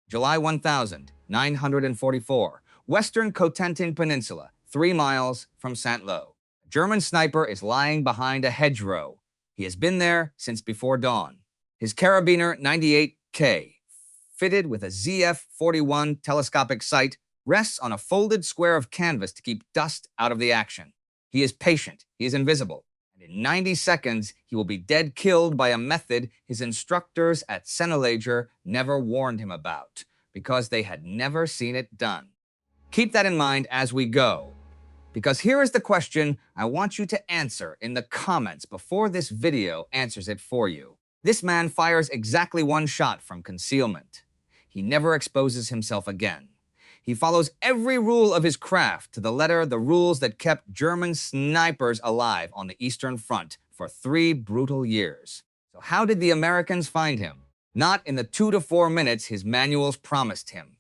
July 1944, Western Cotentin Peninsula, 3 miles from Saint-Lô. A German sniper is lying behind a hedgerow. He has been there since before dawn. His carabiner 98K, fitted with a ZF-41 telescopic sight, rests on a folded square of canvas to keep dust out of the action. He is patient, he is invisible, and in 90 seconds he will be dead killed by a method his instructors at Sennelager never warned him about, because they had never seen it done. Keep that in mind as we go, because here is the question I want you to answer in the comments before this video answers it for you. This man fires exactly 1 shot from concealment. He never exposes himself again. He follows every rule of his craft to the letter, the rules that kept German snipers alive on the Eastern Front for 3 brutal years. So how did the Americans find him? Not in the 2 to 4 minutes his manuals promised him.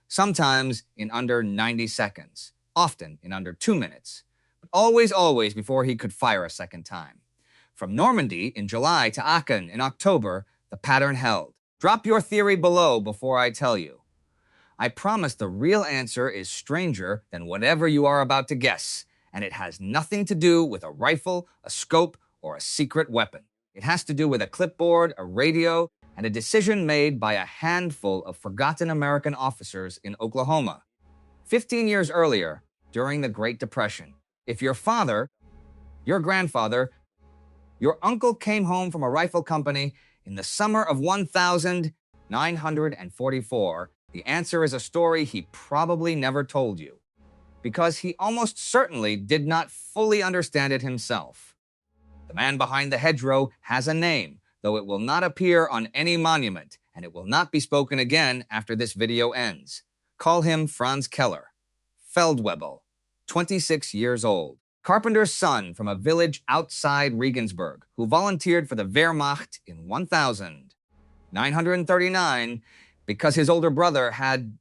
Sometimes in under 90 seconds. Often in under 2 minutes. But always before he could fire a second time. From Normandy in July to Aachen in October, the pattern held. Drop your theory below before I tell you. I promise the real answer is stranger than whatever you are about to guess, and it has nothing to do with a rifle, a scope, or a secret weapon. It has to do with a clipboard, a radio, and a decision made by a handful of forgotten American officers in Oklahoma. 15 years earlier, during the Great Depression, if your father, your grandfather, your uncle came home from a rifle company in the summer of 1944, the answer is a story he probably never told you, because he almost certainly did not fully understand it himself. The man behind the hedgerow has a name, though it will not appear on any monument, and it will not be spoken again after this video ends. Call him Franz Keller. Feldwebel, 26 years old. Carpenter's son from a village outside Regensburg, who volunteered for the Wehrmacht in 1939 because his older brother had,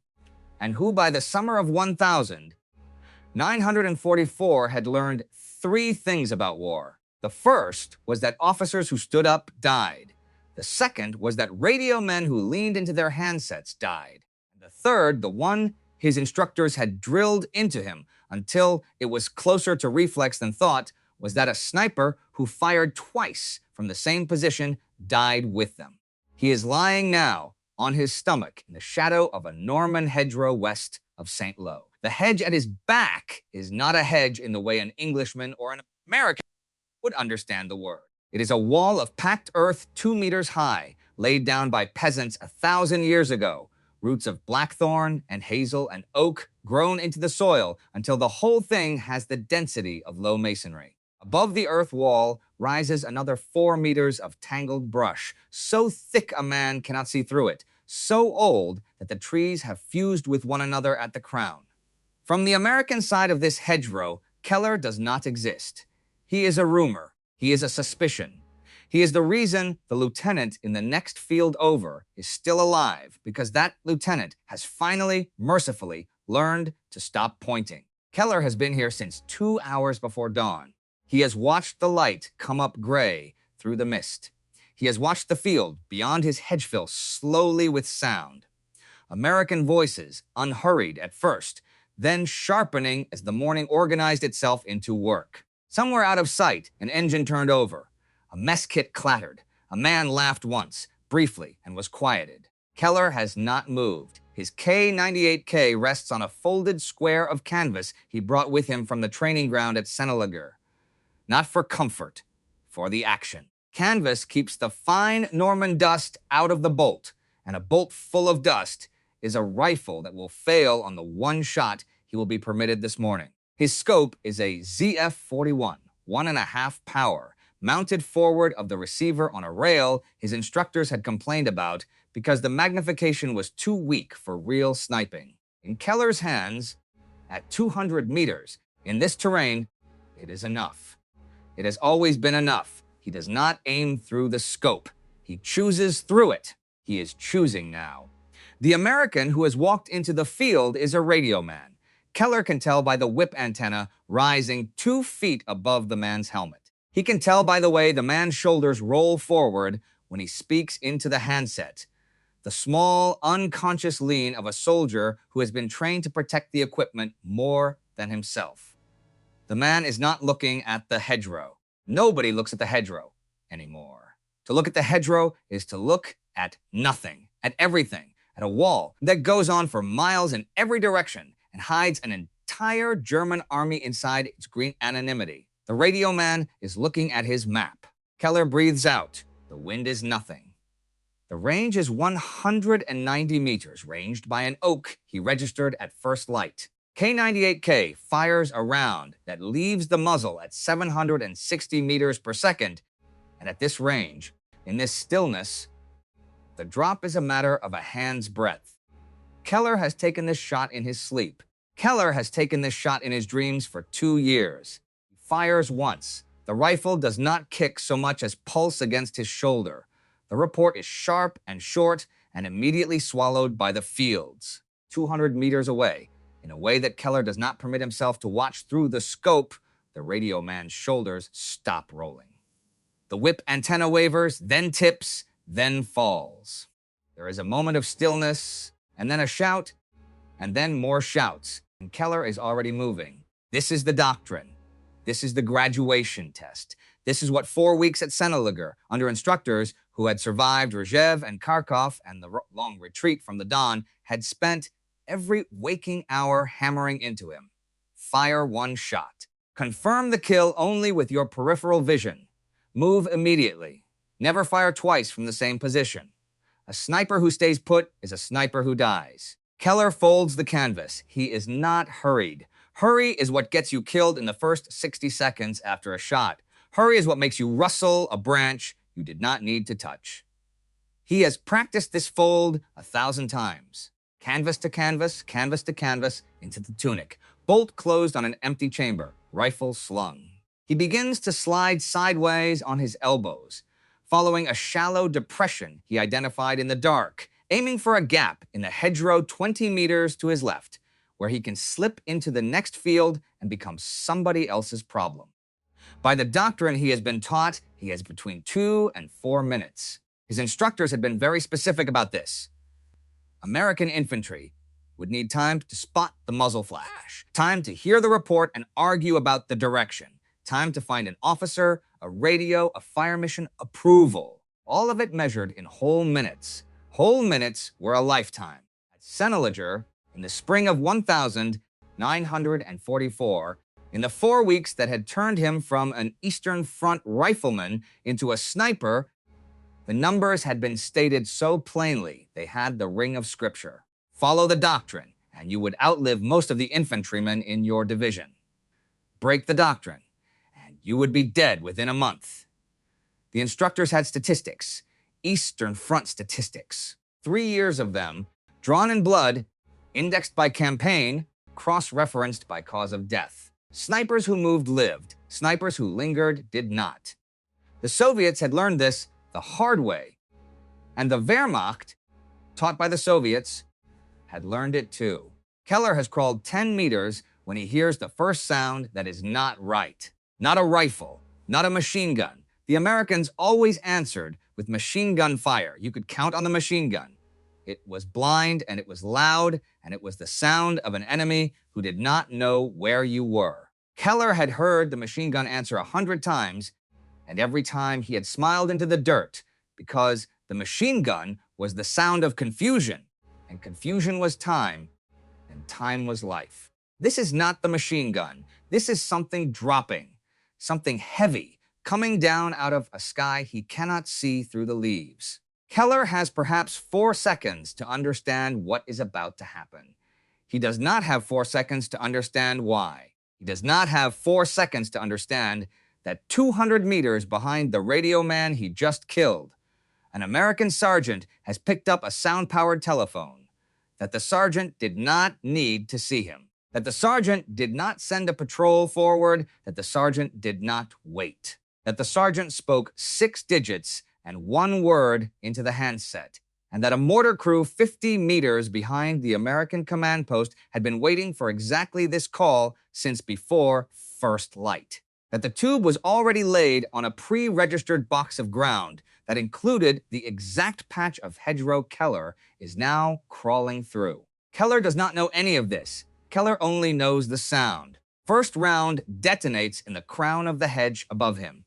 and who by the summer of 1944 had learned 3 things about war. The first was that officers who stood up died. The second was that radio men who leaned into their handsets died. And the third, the one his instructors had drilled into him until it was closer to reflex than thought, was that a sniper who fired twice from the same position died with them. He is lying now on his stomach in the shadow of a Norman hedgerow west of Saint-Lô. The hedge at his back is not a hedge in the way an Englishman or an American would understand the word. It is a wall of packed earth 2 meters high, laid down by peasants 1,000 years ago. Roots of blackthorn and hazel and oak grown into the soil until the whole thing has the density of low masonry. Above the earth wall rises another 4 meters of tangled brush, so thick a man cannot see through it, so old that the trees have fused with one another at the crown. From the American side of this hedgerow, Keller does not exist. He is a rumor. He is a suspicion. He is the reason the lieutenant in the next field over is still alive, because that lieutenant has finally, mercifully, learned to stop pointing. Keller has been here since 2 hours before dawn. He has watched the light come up gray through the mist. He has watched the field beyond his hedgefill slowly with sound. American voices, unhurried at first, then sharpening as the morning organized itself into work. Somewhere out of sight, an engine turned over. A mess kit clattered. A man laughed once, briefly, and was quieted. Keller has not moved. His K-98K rests on a folded square of canvas he brought with him from the training ground at Sennelager. Not for comfort, for the action. Canvas keeps the fine Norman dust out of the bolt, and a bolt full of dust is a rifle that will fail on the 1 shot he will be permitted this morning. His scope is a ZF-41, 1.5 power, mounted forward of the receiver on a rail his instructors had complained about because the magnification was too weak for real sniping. In Keller's hands, at 200 meters, in this terrain, it is enough. It has always been enough. He does not aim through the scope. He chooses through it. He is choosing now. The American who has walked into the field is a radio man. Keller can tell by the whip antenna rising 2 feet above the man's helmet. He can tell by the way the man's shoulders roll forward when he speaks into the handset. the small, unconscious lean of a soldier who has been trained to protect the equipment more than himself. The man is not looking at the hedgerow. Nobody looks at the hedgerow anymore. To look at the hedgerow is to look at nothing, at everything, at a wall that goes on for miles in every direction and hides an entire German army inside its green anonymity. The radio man is looking at his map. Keller breathes out. The wind is nothing. The range is 190 meters, ranged by an oak he registered at first light. K98K fires a round that leaves the muzzle at 760 meters per second, and at this range, in this stillness, the drop is a matter of a hand's breadth. Keller has taken this shot in his sleep. Keller has taken this shot in his dreams for 2 years. He fires once. The rifle does not kick so much as pulse against his shoulder. The report is sharp and short and immediately swallowed by the fields, 200 meters away. In a way that Keller does not permit himself to watch through the scope, the radio man's shoulders stop rolling. The whip antenna wavers, then tips, then falls. There is a moment of stillness, and then a shout, and then more shouts, and Keller is already moving. This is the doctrine. This is the graduation test. This is what 4 weeks at Senneliger, under instructors who had survived Rzhev and Kharkov and the long retreat from the Don, had spent every waking hour hammering into him. Fire one shot. Confirm the kill only with your peripheral vision. Move immediately. Never fire twice from the same position. A sniper who stays put is a sniper who dies. Keller folds the canvas. He is not hurried. Hurry is what gets you killed in the first 60 seconds after a shot. Hurry is what makes you rustle a branch you did not need to touch. He has practiced this fold 1,000 times. Canvas to canvas, canvas to canvas, into the tunic. Bolt closed on an empty chamber, rifle slung. He begins to slide sideways on his elbows, following a shallow depression he identified in the dark, aiming for a gap in the hedgerow 20 meters to his left, where he can slip into the next field and become somebody else's problem. By the doctrine he has been taught, he has between 2 and 4 minutes. His instructors had been very specific about this. American infantry would need time to spot the muzzle flash, time to hear the report and argue about the direction, time to find an officer, a radio, a fire mission, approval. All of it measured in whole minutes. Whole minutes were a lifetime. At Senneliger, in the spring of 1944, in the 4 weeks that had turned him from an Eastern Front rifleman into a sniper, the numbers had been stated so plainly they had the ring of scripture. Follow the doctrine, and you would outlive most of the infantrymen in your division. Break the doctrine, and you would be dead within a month. The instructors had statistics, Eastern Front statistics, 3 years of them, drawn in blood, indexed by campaign, cross-referenced by cause of death. Snipers who moved lived. Snipers who lingered did not. The Soviets had learned this the hard way, and the Wehrmacht, taught by the Soviets, had learned it too. Keller has crawled 10 meters when he hears the first sound that is not right. Not a rifle, not a machine gun. The Americans always answered with machine gun fire. You could count on the machine gun. It was blind, and it was loud, and it was the sound of an enemy who did not know where you were. Keller had heard the machine gun answer 100 times, and every time he had smiled into the dirt, because the machine gun was the sound of confusion, and confusion was time, and time was life. This is not the machine gun. This is something dropping, something heavy, coming down out of a sky he cannot see through the leaves. Keller has perhaps 4 seconds to understand what is about to happen. He does not have 4 seconds to understand why. He does not have 4 seconds to understand that 200 meters behind the radio man he just killed, an American sergeant has picked up a sound-powered telephone, that the sergeant did not need to see him, that the sergeant did not send a patrol forward, that the sergeant did not wait, that the sergeant spoke 6 digits and 1 word into the handset, and that a mortar crew 50 meters behind the American command post had been waiting for exactly this call since before first light, that the tube was already laid on a pre-registered box of ground, that included the exact patch of hedgerow Keller is now crawling through. Keller does not know any of this. Keller only knows the sound. First round detonates in the crown of the hedge above him.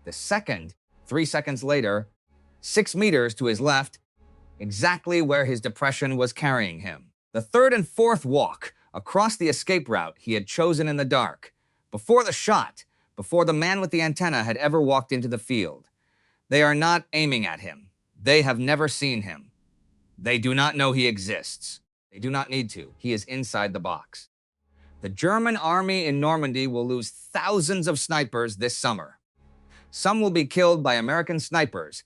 The second, 3 seconds later, 6 meters to his left, exactly where his depression was carrying him. The third and fourth walk across the escape route he had chosen in the dark, before the shot, before the man with the antenna had ever walked into the field. They are not aiming at him. They have never seen him. They do not know he exists. They do not need to. He is inside the box. The German army in Normandy will lose thousands of snipers this summer. Some will be killed by American snipers,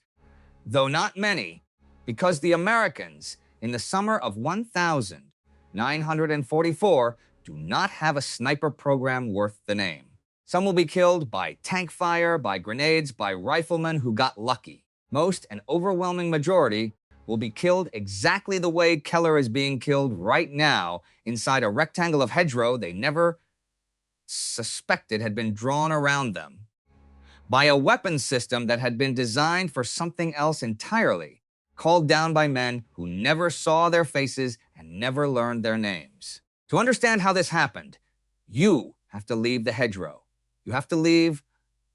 though not many, because the Americans in the summer of 1944 do not have a sniper program worth the name. Some will be killed by tank fire, by grenades, by riflemen who got lucky. Most, an overwhelming majority, will be killed exactly the way Keller is being killed right now inside a rectangle of hedgerow they never suspected had been drawn around them by a weapons system that had been designed for something else entirely, called down by men who never saw their faces and never learned their names. To understand how this happened, you have to leave the hedgerow. You have to leave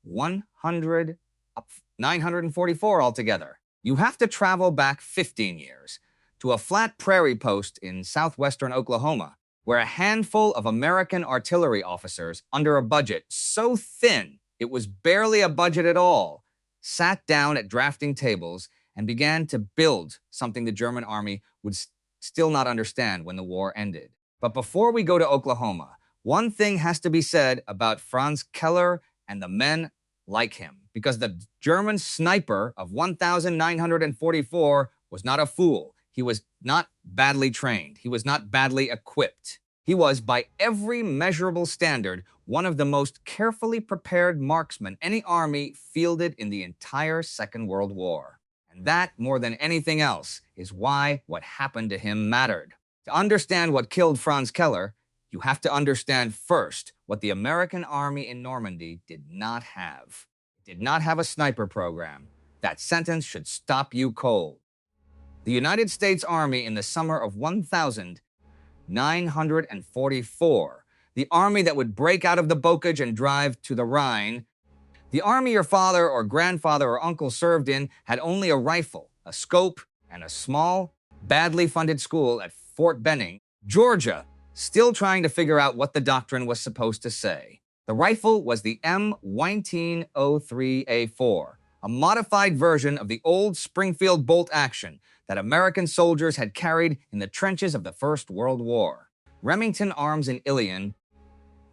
944 altogether. You have to travel back 15 years to a flat prairie post in southwestern Oklahoma, where a handful of American artillery officers under a budget so thin it was barely a budget at all, sat down at drafting tables and began to build something the German army would still not understand when the war ended. But before we go to Oklahoma, one thing has to be said about Franz Keller and the men like him, because the German sniper of 1944 was not a fool. He was not badly trained. He was not badly equipped. He was, by every measurable standard, one of the most carefully prepared marksmen any army fielded in the entire Second World War. And that, more than anything else, is why what happened to him mattered. To understand what killed Franz Keller, you have to understand first what the American army in Normandy did not have. It did not have a sniper program. That sentence should stop you cold. The United States Army in the summer of 1944, the army that would break out of the bocage and drive to the Rhine, the army your father or grandfather or uncle served in had only a rifle, a scope, and a small, badly funded school at Fort Benning, Georgia, still trying to figure out what the doctrine was supposed to say. The rifle was the M1903A4, a modified version of the old Springfield bolt action that American soldiers had carried in the trenches of the First World War. Remington Arms in Ilion,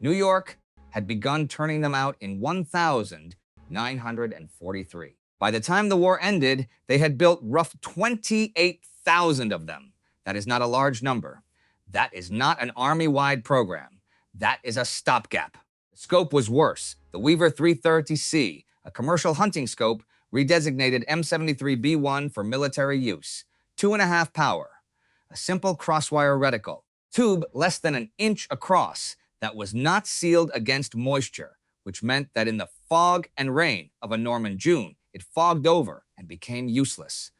New York, had begun turning them out in 1943. By the time the war ended, they had built rough 28,000 of them. That is not a large number. That is not an army-wide program. That is a stopgap. The scope was worse. The Weaver 330C, a commercial hunting scope, redesignated M73B1 for military use. 2.5 power. A simple crosswire reticle. Tube less than an inch across that was not sealed against moisture, which meant that in the fog and rain of a Norman June, it fogged over and became useless.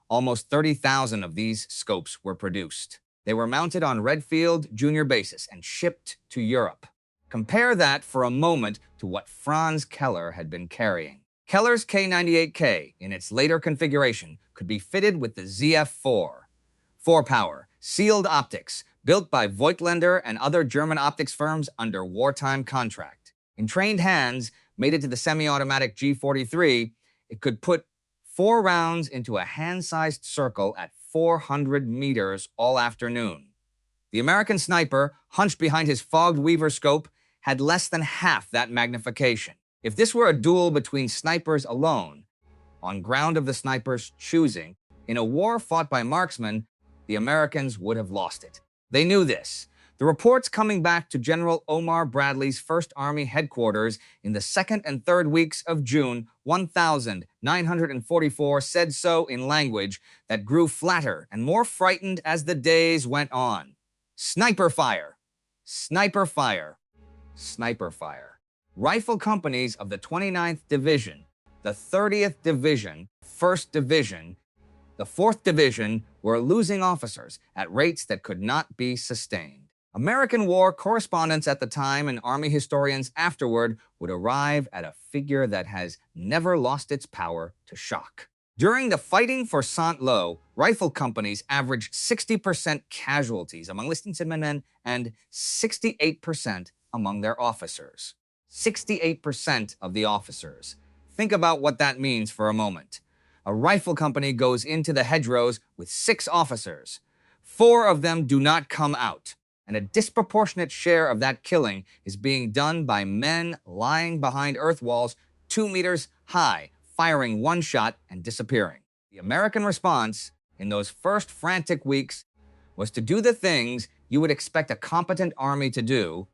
Almost 30,000 of these scopes were produced. They were mounted on Redfield junior bases and shipped to Europe. Compare that for a moment to what Franz Keller had been carrying. Keller's K98K, in its later configuration, could be fitted with the ZF4. 4-power, sealed optics, built by Voigtländer and other German optics firms under wartime contract. In trained hands, mated to the semi-automatic G43, it could put 4 rounds into a hand-sized circle at 400 meters all afternoon. The American sniper, hunched behind his fogged Weaver scope, had less than half that magnification. If this were a duel between snipers alone, on ground of the sniper's choosing, in a war fought by marksmen, the Americans would have lost it. They knew this. The reports coming back to General Omar Bradley's 1st Army headquarters in the 2nd and 3rd weeks of June 1944 said so in language that grew flatter and more frightened as the days went on. Sniper fire! Sniper fire! Sniper fire. Rifle companies of the 29th Division, The 30th Division, 1st Division, the 4th Division were losing officers at rates that could not be sustained. American war correspondents at the time and Army historians afterward would arrive at a figure that has never lost its power to shock. During the fighting for St. Lo, rifle companies averaged 60% casualties among enlisted men and 68% among their officers. 68% of the officers. Think about what that means for a moment. A rifle company goes into the hedgerows with 6 officers. 4 of them do not come out, and a disproportionate share of that killing is being done by men lying behind earth walls 2 meters high, firing one shot and disappearing. The American response in those first frantic weeks was to do the things you would expect a competent army to do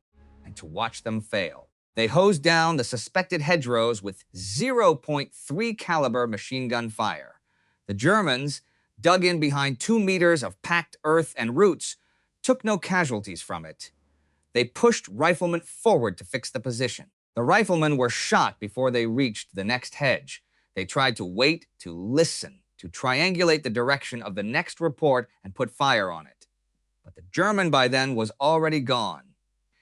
and to watch them fail. They hosed down the suspected hedgerows with 0.3 caliber machine gun fire. The Germans, dug in behind 2 meters of packed earth and roots, took no casualties from it. They pushed riflemen forward to fix the position. The riflemen were shot before they reached the next hedge. They tried to wait, to listen, to triangulate the direction of the next report and put fire on it. But the German by then was already gone.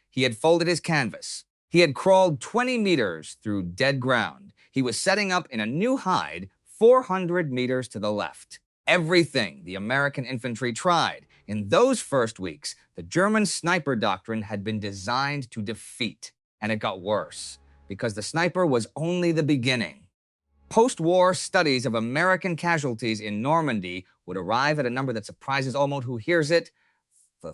He had folded his canvas. He had crawled 20 meters through dead ground. He was setting up in a new hide 400 meters to the left. Everything the American infantry tried in those first weeks, the German sniper doctrine had been designed to defeat. And it got worse, because the sniper was only the beginning. Post-war studies of American casualties in Normandy would arrive at a number that surprises almost who hears it for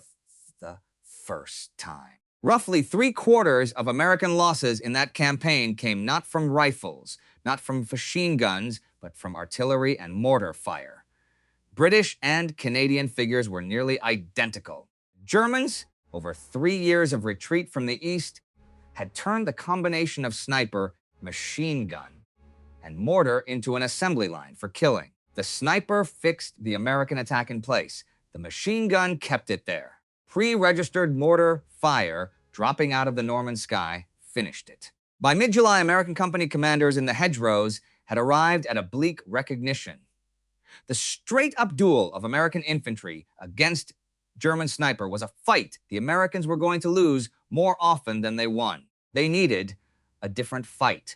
the first time. Roughly 3/4 of American losses in that campaign came not from rifles, not from machine guns, but from artillery and mortar fire. British and Canadian figures were nearly identical. Germans, over 3 years of retreat from the east, had turned the combination of sniper, machine gun, and mortar into an assembly line for killing. The sniper fixed the American attack in place. The machine gun kept it there. Pre-registered mortar fire, dropping out of the Norman sky, finished it. By mid-July, American company commanders in the hedgerows had arrived at a bleak recognition. The straight-up duel of American infantry against German sniper was a fight the Americans were going to lose more often than they won. They needed a different fight.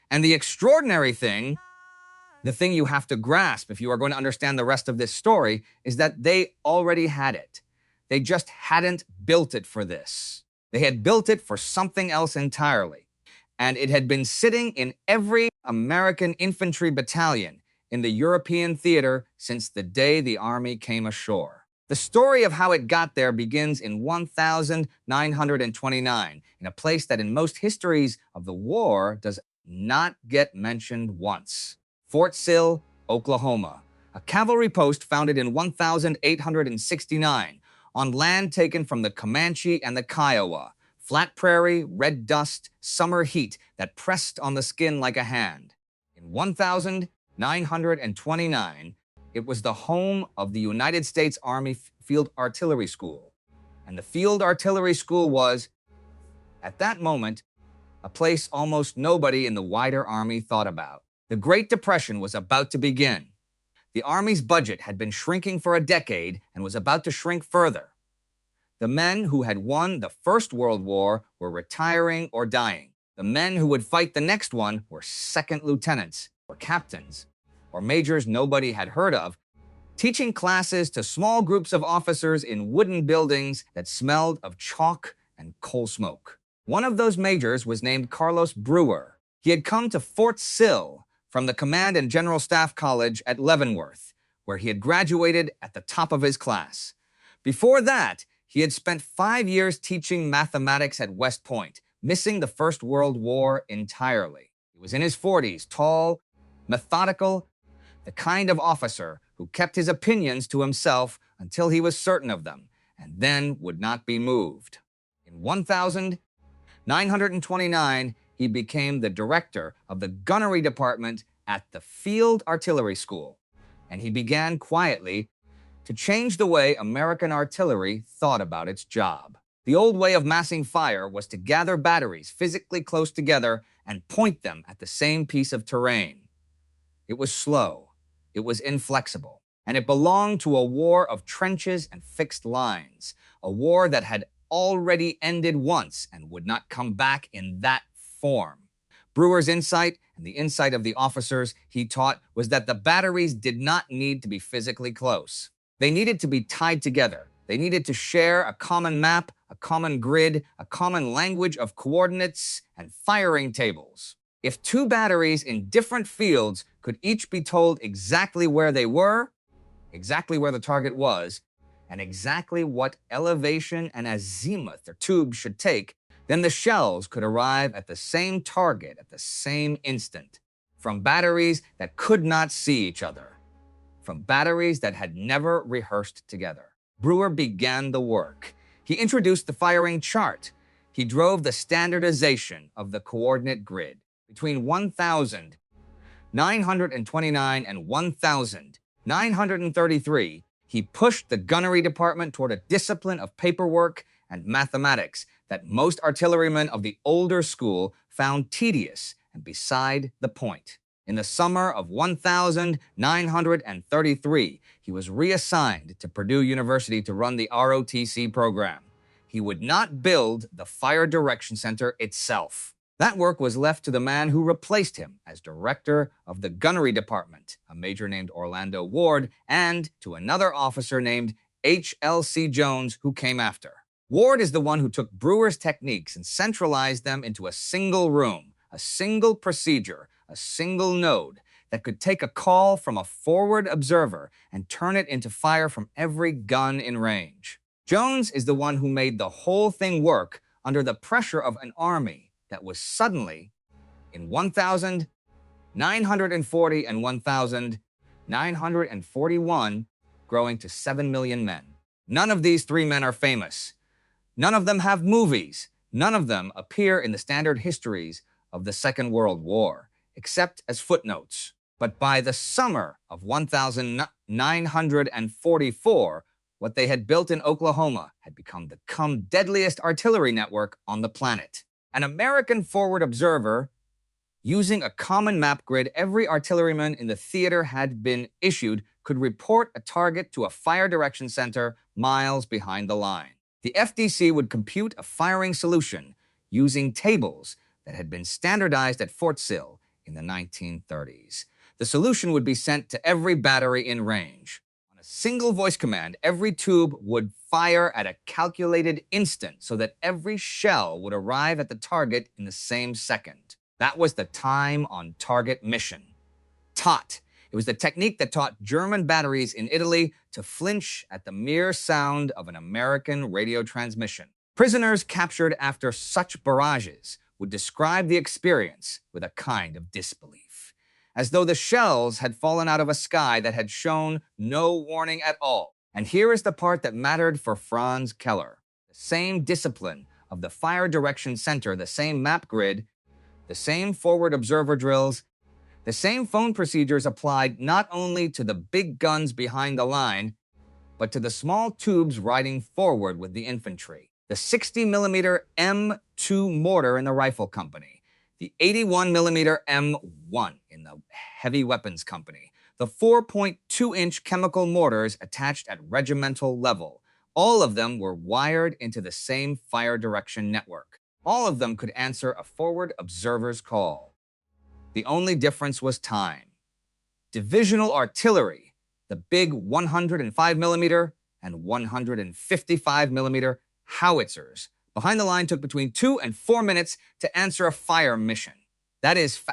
And the extraordinary thing, the thing you have to grasp if you are going to understand the rest of this story, is that they already had it. They just hadn't built it for this. They had built it for something else entirely. And it had been sitting in every American infantry battalion in the European theater since the day the Army came ashore. The story of how it got there begins in 1929, in a place that in most histories of the war does not get mentioned once. Fort Sill, Oklahoma, a cavalry post founded in 1869 on land taken from the Comanche and the Kiowa, flat prairie, red dust, summer heat that pressed on the skin like a hand. In 1929, it was the home of the United States Army Field Artillery School. And the Field Artillery School was, at that moment, a place almost nobody in the wider Army thought about. The Great Depression was about to begin. The Army's budget had been shrinking for a decade and was about to shrink further. The men who had won the First World War were retiring or dying. The men who would fight the next one were second lieutenants, or captains, or majors nobody had heard of, teaching classes to small groups of officers in wooden buildings that smelled of chalk and coal smoke. One of those majors was named Carlos Brewer. He had come to Fort Sill from the Command and General Staff College at Leavenworth, where he had graduated at the top of his class. Before that, he had spent 5 years teaching mathematics at West Point, missing the First World War entirely. He was in his 40s, tall, methodical, the kind of officer who kept his opinions to himself until he was certain of them, and then would not be moved. In 1929, he became the director of the gunnery department at the Field Artillery School, and he began quietly to change the way American artillery thought about its job. The old way of massing fire was to gather batteries physically close together and point them at the same piece of terrain. It was slow, it was inflexible, and it belonged to a war of trenches and fixed lines, a war that had already ended once and would not come back in that form. Brewer's insight, and the insight of the officers he taught, was that the batteries did not need to be physically close. They needed to be tied together. They needed to share a common map, a common grid, a common language of coordinates and firing tables. If two batteries in different fields could each be told exactly where they were, exactly where the target was, and exactly what elevation and azimuth their tubes should take, then the shells could arrive at the same target at the same instant, from batteries that could not see each other, from batteries that had never rehearsed together. Brewer began the work. He introduced the firing chart. He drove the standardization of the coordinate grid. Between 1,929 and 1,933, he pushed the gunnery department toward a discipline of paperwork and mathematics that most artillerymen of the older school found tedious and beside the point. In the summer of 1933, he was reassigned to Purdue University to run the ROTC program. He would not build the Fire Direction Center itself. That work was left to the man who replaced him as director of the gunnery department, a major named Orlando Ward, and to another officer named H.L.C. Jones, who came after. Ward is the one who took Brewer's techniques and centralized them into a single room, a single procedure, a single node that could take a call from a forward observer and turn it into fire from every gun in range. Jones is the one who made the whole thing work under the pressure of an army that was suddenly, in 1,940 and 1,941, growing to 7 million men. None of these three men are famous. None of them have movies. None of them appear in the standard histories of the Second World War, except as footnotes. But by the summer of 1944, what they had built in Oklahoma had become the deadliest artillery network on the planet. An American forward observer, using a common map grid every artilleryman in the theater had been issued, could report a target to a fire direction center miles behind the line. The FDC would compute a firing solution using tables that had been standardized at Fort Sill in the 1930s. The solution would be sent to every battery in range. On a single voice command, every tube would fire at a calculated instant so that every shell would arrive at the target in the same second. That was the time on target mission. TOT. It was the technique that taught German batteries in Italy to flinch at the mere sound of an American radio transmission. Prisoners captured after such barrages would describe the experience with a kind of disbelief, as though the shells had fallen out of a sky that had shown no warning at all. And here is the part that mattered for Franz Keller. The same discipline of the Fire Direction Center, the same map grid, the same forward observer drills, the same phone procedures applied not only to the big guns behind the line, but to the small tubes riding forward with the infantry. The 60mm M2 mortar in the rifle company, the 81mm M1 in the heavy weapons company, the 4.2-inch chemical mortars attached at regimental level. All of them were wired into the same fire direction network. All of them could answer a forward observer's call. The only difference was time. Divisional artillery, the big 105mm and 155mm howitzers behind the line, took between 2 and 4 minutes to answer a fire mission. That is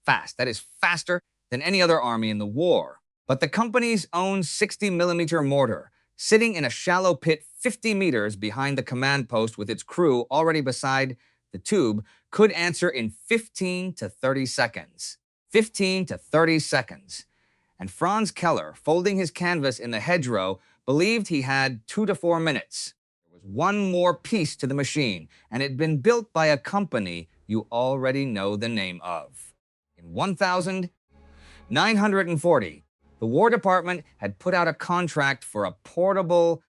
fast. That is faster than any other army in the war. But the company's own 60mm mortar, sitting in a shallow pit 50 meters behind the command post with its crew already beside the tube, could answer in 15 to 30 seconds. 15 to 30 seconds. And Franz Keller, folding his canvas in the hedgerow, believed he had 2 to 4 minutes. There was one more piece to the machine, and it had been built by a company you already know the name of. In 1940, the War Department had put out a contract for a portable,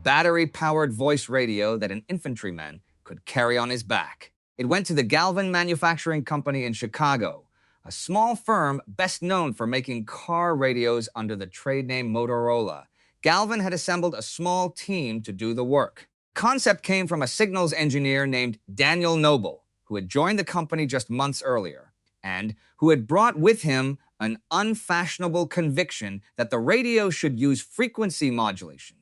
battery-powered voice radio that an infantryman could carry on his back. It went to the Galvin Manufacturing Company in Chicago, a small firm best known for making car radios under the trade name Motorola. Galvin had assembled a small team to do the work. Concept came from a signals engineer named Daniel Noble, who had joined the company just months earlier, and who had brought with him an unfashionable conviction that the radio should use frequency modulation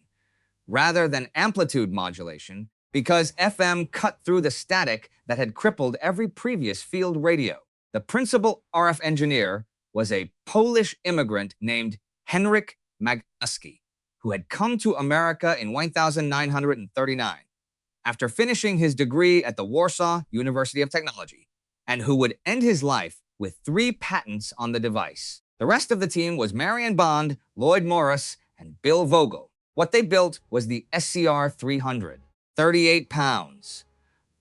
rather than amplitude modulation, because FM cut through the static that had crippled every previous field radio. The principal RF engineer was a Polish immigrant named Henryk Magnuski, who had come to America in 1939 after finishing his degree at the Warsaw University of Technology, and who would end his life with 3 patents on the device. The rest of the team was Marion Bond, Lloyd Morris, and Bill Vogel. What they built was the SCR 300, 38 pounds,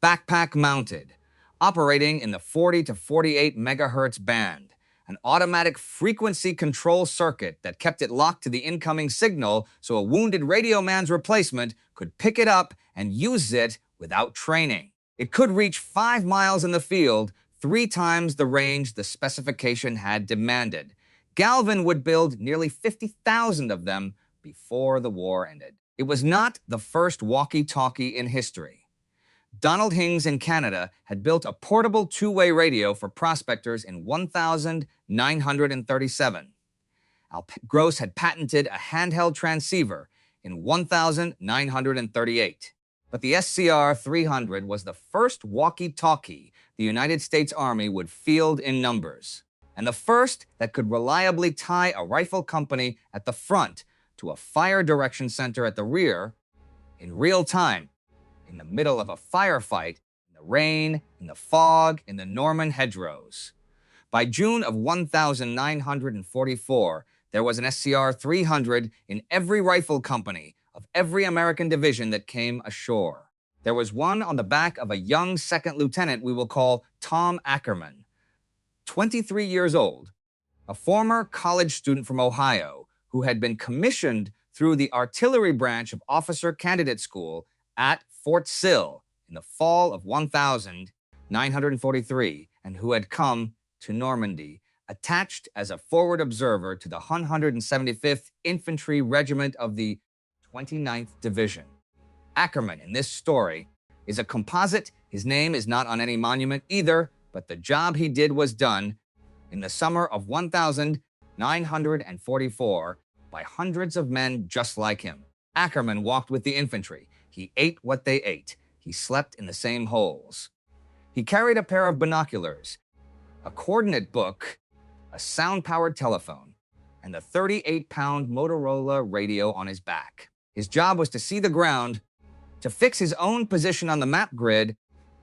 backpack mounted, operating in the 40 to 48 megahertz band, an automatic frequency control circuit that kept it locked to the incoming signal so a wounded radio man's replacement could pick it up and use it without training. It could reach 5 miles in the field, 3 times the range the specification had demanded. Galvin would build nearly 50,000 of them before the war ended. It was not the first walkie-talkie in history. Donald Hings in Canada had built a portable two-way radio for prospectors in 1937. Al Gross had patented a handheld transceiver in 1938. But the SCR 300 was the first walkie-talkie the United States Army would field in numbers, and the first that could reliably tie a rifle company at the front to a fire direction center at the rear in real time, in the middle of a firefight, in the rain, in the fog, in the Norman hedgerows. By June of 1944, there was an SCR 300 in every rifle company of every American division that came ashore. There was one on the back of a young second lieutenant we will call Tom Ackerman, 23 years old, a former college student from Ohio who had been commissioned through the artillery branch of Officer Candidate School at Fort Sill in the fall of 1943, and who had come to Normandy, attached as a forward observer to the 175th Infantry Regiment of the 29th Division. Ackerman, in this story, is a composite. His name is not on any monument either, but the job he did was done in the summer of 1944 by hundreds of men just like him. Ackerman walked with the infantry. He ate what they ate. He slept in the same holes. He carried a pair of binoculars, a coordinate book, a sound-powered telephone, and the 38-pound Motorola radio on his back. His job was to see the ground, to fix his own position on the map grid,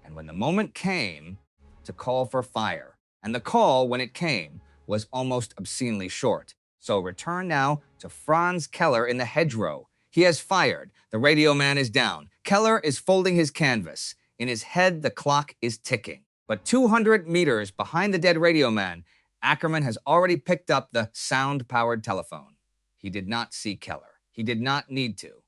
and when the moment came, to call for fire. And the call, when it came, was almost obscenely short. So return now to Franz Keller in the hedgerow. He has fired. The radio man is down. Keller is folding his canvas. In his head, the clock is ticking. But 200 meters behind the dead radio man, Ackerman has already picked up the sound-powered telephone. He did not see Keller. He did not need to.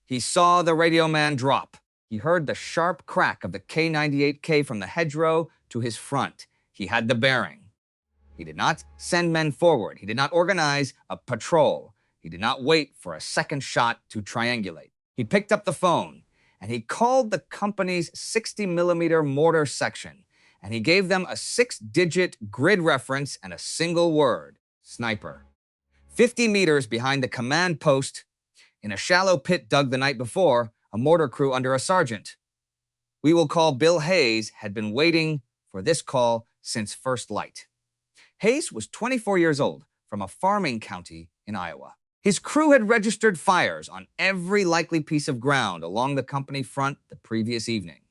He saw the radio man drop. He heard the sharp crack of the K98K from the hedgerow to his front. He had the bearing. He did not send men forward. He did not organize a patrol. He did not wait for a second shot to triangulate. He picked up the phone, and he called the company's 60-millimeter mortar section, and he gave them a 6-digit grid reference and a single word: sniper. 50 meters behind the command post, in a shallow pit dug the night before, a mortar crew under a sergeant we will call Bill Hayes had been waiting for this call since first light. Hayes was 24 years old, from a farming county in Iowa. His crew had registered fires on every likely piece of ground along the company front the previous evening.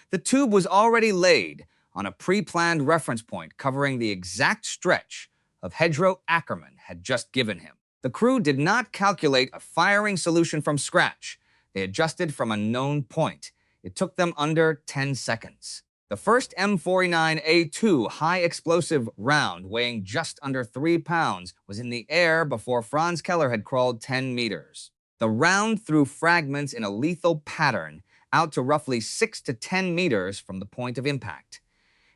The tube was already laid on a pre-planned reference point covering the exact stretch of hedgerow Ackerman had just given him. The crew did not calculate a firing solution from scratch. They adjusted from a known point. It took them under 10 seconds. The first M49A2 high-explosive round, weighing just under 3 pounds, was in the air before Franz Keller had crawled 10 meters. The round threw fragments in a lethal pattern out to roughly 6 to 10 meters from the point of impact.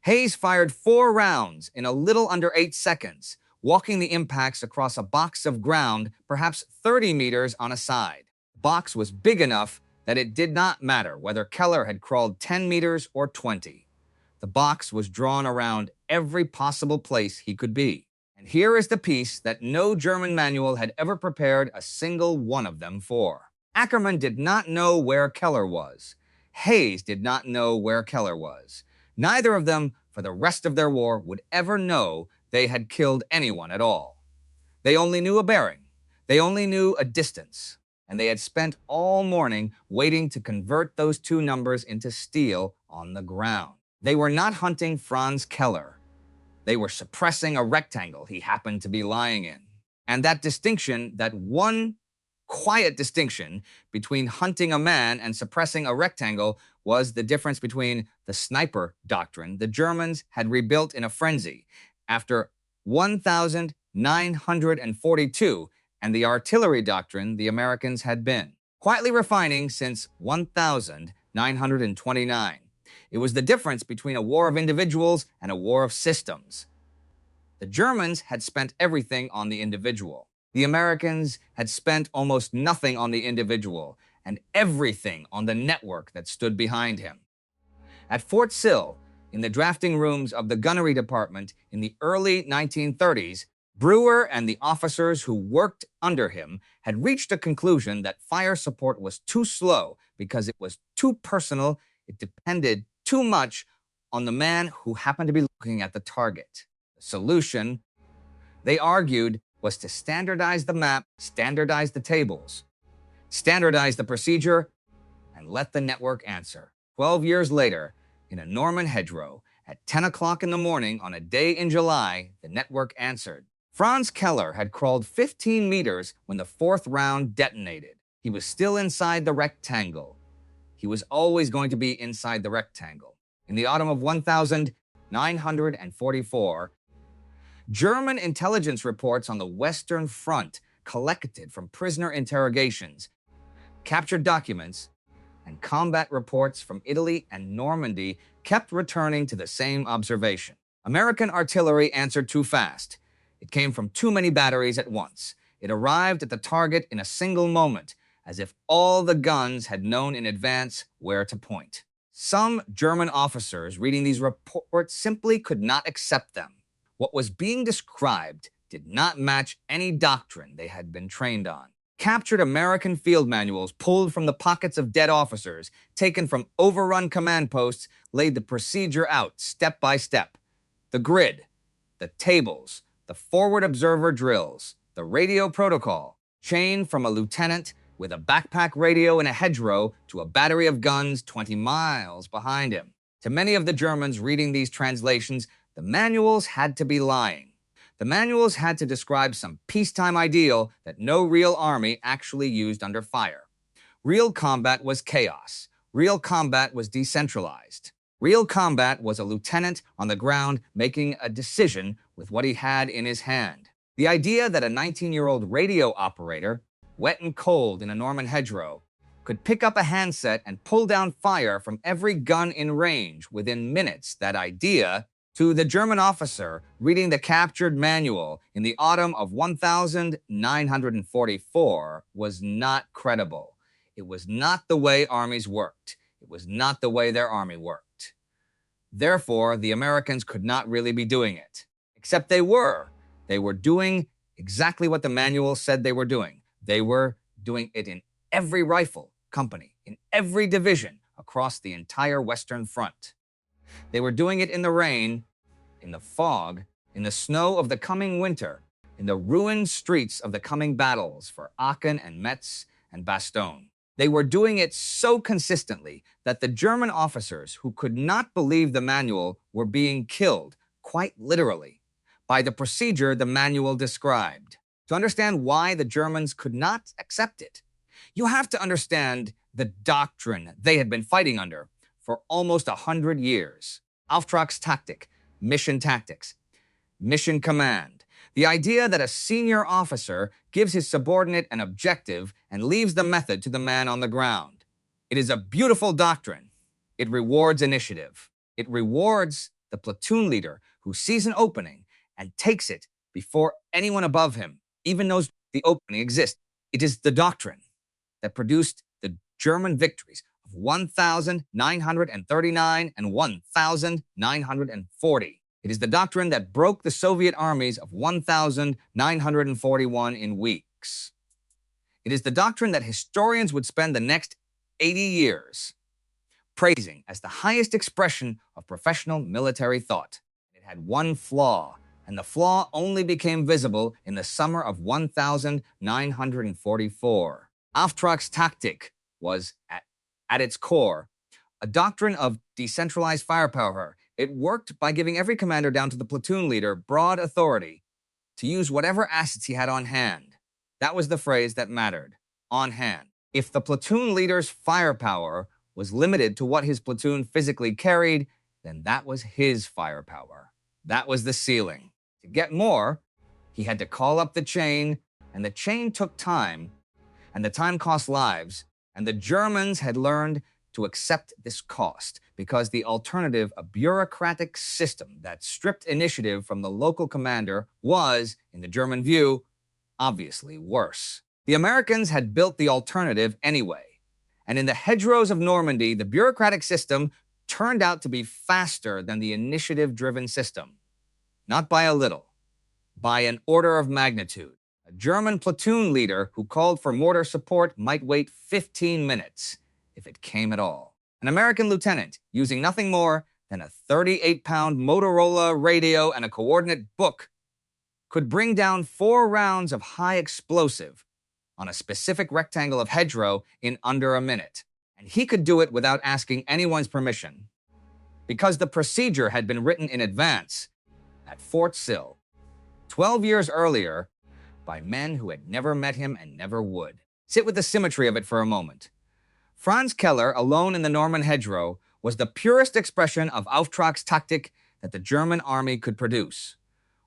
Hayes fired 4 rounds in a little under 8 seconds, walking the impacts across a box of ground perhaps 30 meters on a side. The box was big enough that it did not matter whether Keller had crawled 10 meters or 20. The box was drawn around every possible place he could be. And here is the piece that no German manual had ever prepared a single one of them for. Ackerman did not know where Keller was. Hayes did not know where Keller was. Neither of them, for the rest of their war, would ever know they had killed anyone at all. They only knew a bearing. They only knew a distance. And they had spent all morning waiting to convert those two numbers into steel on the ground. They were not hunting Franz Keller. They were suppressing a rectangle he happened to be lying in. And that distinction, that one quiet distinction between hunting a man and suppressing a rectangle, was the difference between the sniper doctrine the Germans had rebuilt in a frenzy after 1942 and the artillery doctrine the Americans had been quietly refining since 1929. It was the difference between a war of individuals and a war of systems. The Germans had spent everything on the individual. The Americans had spent almost nothing on the individual and everything on the network that stood behind him. At Fort Sill, in the drafting rooms of the gunnery department in the early 1930s, Brewer and the officers who worked under him had reached a conclusion that fire support was too slow because it was too personal. It depended too much on the man who happened to be looking at the target. The solution, they argued, was to standardize the map, standardize the tables, standardize the procedure, and let the network answer. 12 years later, in a Norman hedgerow, at 10 o'clock in the morning on a day in July, the network answered. Franz Keller had crawled 15 meters when the 4th round detonated. He was still inside the rectangle. He was always going to be inside the rectangle. In the autumn of 1944, German intelligence reports on the Western Front, collected from prisoner interrogations, captured documents, and combat reports from Italy and Normandy kept returning to the same observation. American artillery answered too fast. It came from too many batteries at once. It arrived at the target in a single moment, as if all the guns had known in advance where to point. Some German officers reading these reports simply could not accept them. What was being described did not match any doctrine they had been trained on. Captured American field manuals pulled from the pockets of dead officers, taken from overrun command posts, laid the procedure out step by step. The grid, the tables, the forward observer drills, the radio protocol, chained from a lieutenant with a backpack radio in a hedgerow to a battery of guns 20 miles behind him. To many of the Germans reading these translations, the manuals had to be lying. The manuals had to describe some peacetime ideal that no real army actually used under fire. Real combat was chaos. Real combat was decentralized. Real combat was a lieutenant on the ground making a decision with what he had in his hand. The idea that a 19-year-old radio operator, wet and cold in a Norman hedgerow, could pick up a handset and pull down fire from every gun in range within minutes, that idea, to the German officer reading the captured manual in the autumn of 1944, was not credible. It was not the way armies worked. It was not the way their army worked. Therefore, the Americans could not really be doing it. Except they were. They were doing exactly what the manual said they were doing. They were doing it in every rifle company, in every division across the entire Western Front. They were doing it in the rain, in the fog, in the snow of the coming winter, in the ruined streets of the coming battles for Aachen and Metz and Bastogne. They were doing it so consistently that the German officers who could not believe the manual were being killed, quite literally, by the procedure the manual described. To understand why the Germans could not accept it, you have to understand the doctrine they had been fighting under for almost 100 years. Auftragstactik, mission tactics, mission command. The idea that a senior officer gives his subordinate an objective and leaves the method to the man on the ground. It is a beautiful doctrine. It rewards initiative. It rewards the platoon leader who sees an opening and takes it before anyone above him even knows the opening exists. It is the doctrine that produced the German victories of 1,939 and 1,940. It is the doctrine that broke the Soviet armies of 1,941 in weeks. It is the doctrine that historians would spend the next 80 years praising as the highest expression of professional military thought. It had one flaw, and the flaw only became visible in the summer of 1944. Auftragstaktik was, at its core, a doctrine of decentralized firepower. It worked by giving every commander down to the platoon leader broad authority to use whatever assets he had on hand. That was the phrase that mattered, on hand. If the platoon leader's firepower was limited to what his platoon physically carried, then that was his firepower. That was the ceiling. To get more, he had to call up the chain, and the chain took time, and the time cost lives, and the Germans had learned to accept this cost because the alternative, a bureaucratic system that stripped initiative from the local commander, was, in the German view, obviously worse. The Americans had built the alternative anyway, and in the hedgerows of Normandy, the bureaucratic system turned out to be faster than the initiative-driven system. Not by a little, by an order of magnitude. A German platoon leader who called for mortar support might wait 15 minutes, if it came at all. An American lieutenant, using nothing more than a 38-pound Motorola radio and a coordinate book, could bring down 4 rounds of high explosive on a specific rectangle of hedgerow in under a minute. And he could do it without asking anyone's permission, because the procedure had been written in advance at Fort Sill, 12 years earlier, by men who had never met him and never would. Sit with the symmetry of it for a moment. Franz Keller, alone in the Norman hedgerow, was the purest expression of Auftragstaktik that the German army could produce.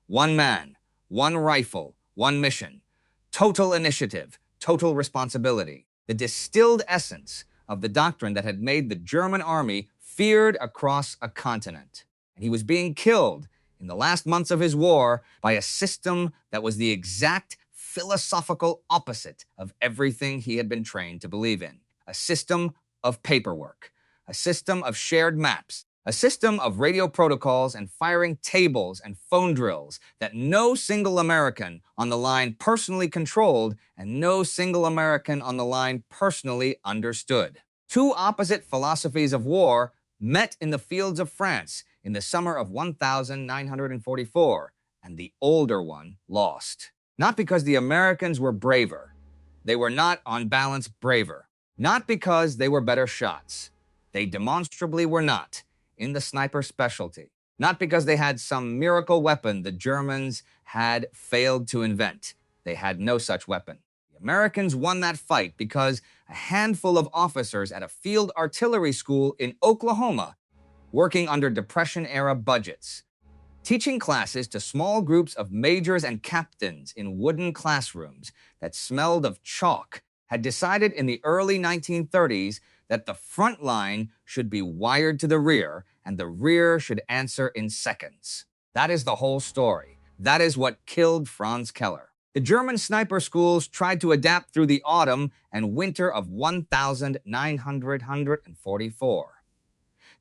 One man, one rifle, one mission. Total initiative, total responsibility. The distilled essence of the doctrine that had made the German army feared across a continent. And he was being killed in the last months of his war by a system that was the exact philosophical opposite of everything he had been trained to believe in. A system of paperwork, a system of shared maps, a system of radio protocols and firing tables and phone drills that no single American on the line personally controlled and no single American on the line personally understood. Two opposite philosophies of war met in the fields of France in the summer of 1944, and the older one lost. Not because the Americans were braver. They were not, on balance, braver. Not because they were better shots. They demonstrably were not, in the sniper specialty. Not because they had some miracle weapon the Germans had failed to invent. They had no such weapon. The Americans won that fight because a handful of officers at a field artillery school in Oklahoma, working under Depression-era budgets, teaching classes to small groups of majors and captains in wooden classrooms that smelled of chalk, had decided in the early 1930s that the front line should be wired to the rear and the rear should answer in seconds. That is the whole story. That is what killed Franz Keller. The German sniper schools tried to adapt through the autumn and winter of 1944.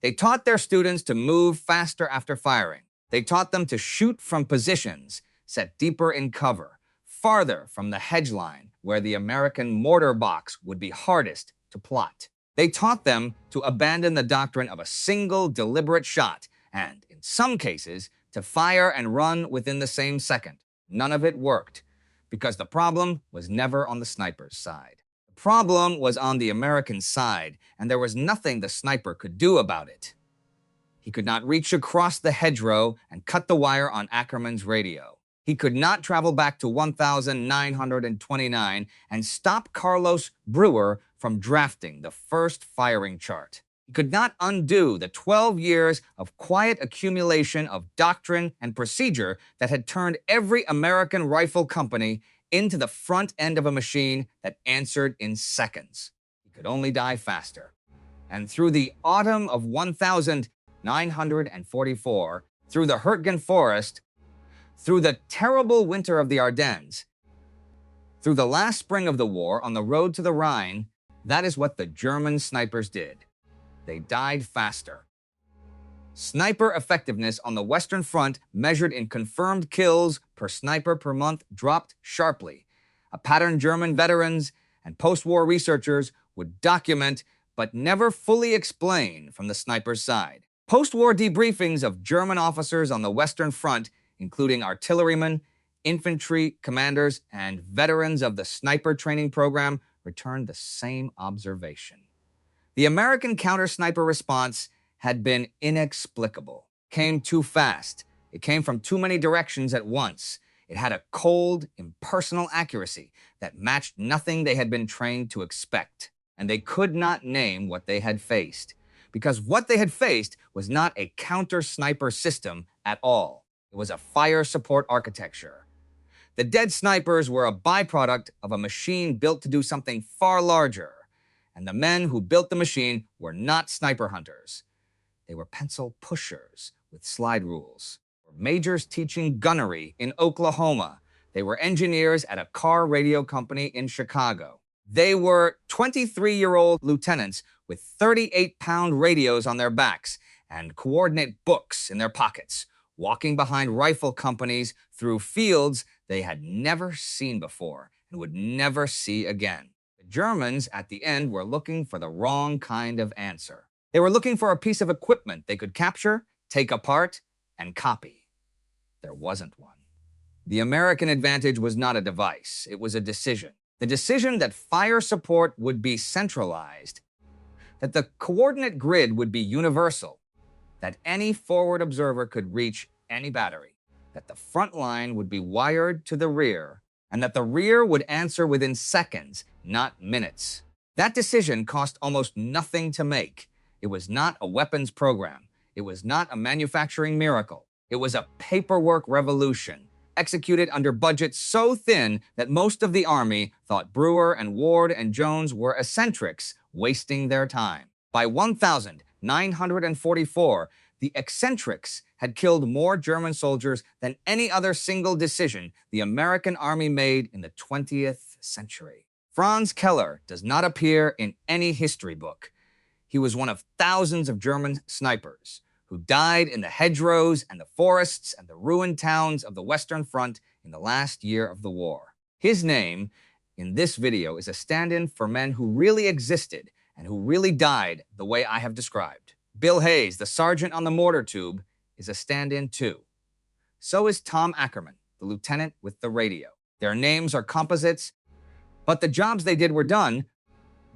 They taught their students to move faster after firing. They taught them to shoot from positions set deeper in cover, farther from the hedge line where the American mortar box would be hardest to plot. They taught them to abandon the doctrine of a single deliberate shot and, in some cases, to fire and run within the same second. None of it worked, because the problem was never on the sniper's side. The problem was on the American side, and there was nothing the sniper could do about it. He could not reach across the hedgerow and cut the wire on Ackerman's radio. He could not travel back to 1929 and stop Carlos Brewer from drafting the first firing chart. He could not undo the 12 years of quiet accumulation of doctrine and procedure that had turned every American rifle company into the front end of a machine that answered in seconds. He could only die faster. And through the autumn of 1944, through the Hurtgen Forest, through the terrible winter of the Ardennes, through the last spring of the war on the road to the Rhine, that is what the German snipers did. They died faster. Sniper effectiveness on the Western Front, measured in confirmed kills per sniper per month, dropped sharply, a pattern German veterans and post-war researchers would document but never fully explain from the sniper's side. Post-war debriefings of German officers on the Western Front, including artillerymen, infantry commanders, and veterans of the sniper training program, returned the same observation. The American counter-sniper response had been inexplicable. It came too fast. It came from too many directions at once. It had a cold, impersonal accuracy that matched nothing they had been trained to expect. And they could not name what they had faced, because what they had faced was not a counter-sniper system at all. It was a fire support architecture. The dead snipers were a byproduct of a machine built to do something far larger, and the men who built the machine were not sniper hunters. They were pencil pushers with slide rules. They were majors teaching gunnery in Oklahoma. They were engineers at a car radio company in Chicago. They were 23-year-old lieutenants with 38-pound radios on their backs and coordinate books in their pockets, walking behind rifle companies through fields they had never seen before and would never see again. The Germans, at the end, were looking for the wrong kind of answer. They were looking for a piece of equipment they could capture, take apart, and copy. There wasn't one. The American advantage was not a device. It was a decision. The decision that fire support would be centralized, that the coordinate grid would be universal, that any forward observer could reach any battery, that the front line would be wired to the rear, and that the rear would answer within seconds, not minutes. That decision cost almost nothing to make. It was not a weapons program. It was not a manufacturing miracle. It was a paperwork revolution, executed under budgets so thin that most of the Army thought Brewer and Ward and Jones were eccentrics wasting their time. By 1944, the eccentrics had killed more German soldiers than any other single decision the American Army made in the 20th century. Franz Keller does not appear in any history book. He was one of thousands of German snipers who died in the hedgerows and the forests and the ruined towns of the Western Front in the last year of the war. His name in this video is a stand-in for men who really existed and who really died the way I have described. Bill Hayes, the sergeant on the mortar tube, is a stand-in too. So is Tom Ackerman, the lieutenant with the radio. Their names are composites, but the jobs they did were done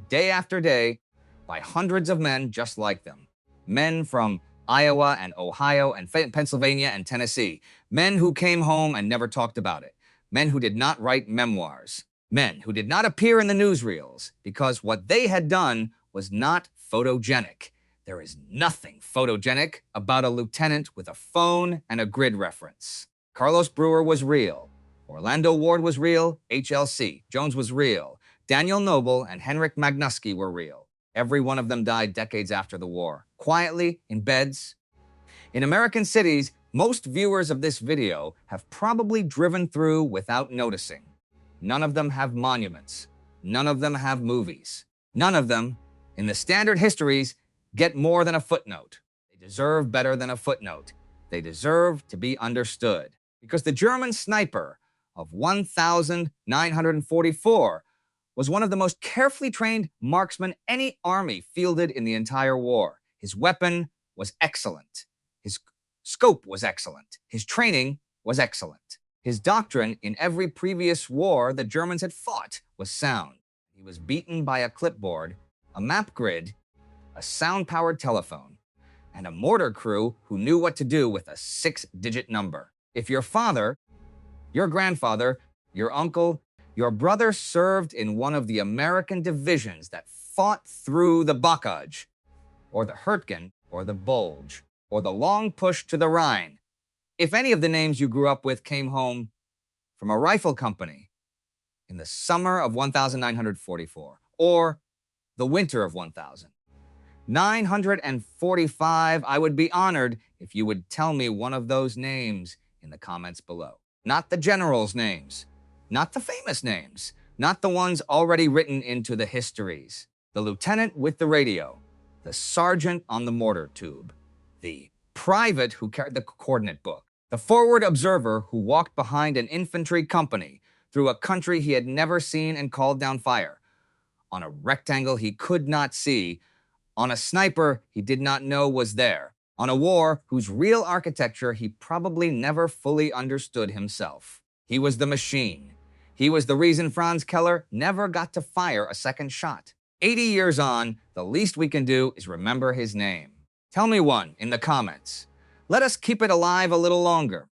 day after day by hundreds of men just like them. Men from Iowa and Ohio and Pennsylvania and Tennessee. Men who came home and never talked about it. Men who did not write memoirs. Men who did not appear in the newsreels because what they had done was not photogenic. There is nothing photogenic about a lieutenant with a phone and a grid reference. Carlos Brewer was real. Orlando Ward was real. HLC. Jones was real. Daniel Noble and Henrik Magnusky were real. Every one of them died decades after the war, quietly in beds. In American cities, most viewers of this video have probably driven through without noticing. None of them have monuments. None of them have movies. None of them, in the standard histories, get more than a footnote. They deserve better than a footnote. They deserve to be understood. Because the German sniper of 1944 was one of the most carefully trained marksmen any army fielded in the entire war. His weapon was excellent. His scope was excellent. His training was excellent. His doctrine in every previous war the Germans had fought was sound. He was beaten by a clipboard, a map grid, a sound-powered telephone, and a mortar crew who knew what to do with a 6-digit number. If your father, your grandfather, your uncle, your brother served in one of the American divisions that fought through the Bocage, or the Hurtgen, or the Bulge, or the long push to the Rhine. If any of the names you grew up with came home from a rifle company in the summer of 1944, or the winter of 1000, 945. I would be honored if you would tell me one of those names in the comments below. Not the generals' names, not the famous names, not the ones already written into the histories. The lieutenant with the radio, the sergeant on the mortar tube, the private who carried the coordinate book, the forward observer who walked behind an infantry company through a country he had never seen and called down fire, on a rectangle he could not see, on a sniper he did not know was there, on a war whose real architecture he probably never fully understood himself. He was the machine. He was the reason Franz Keller never got to fire a second shot. 80 years on, the least we can do is remember his name. Tell me one in the comments. Let us keep it alive a little longer.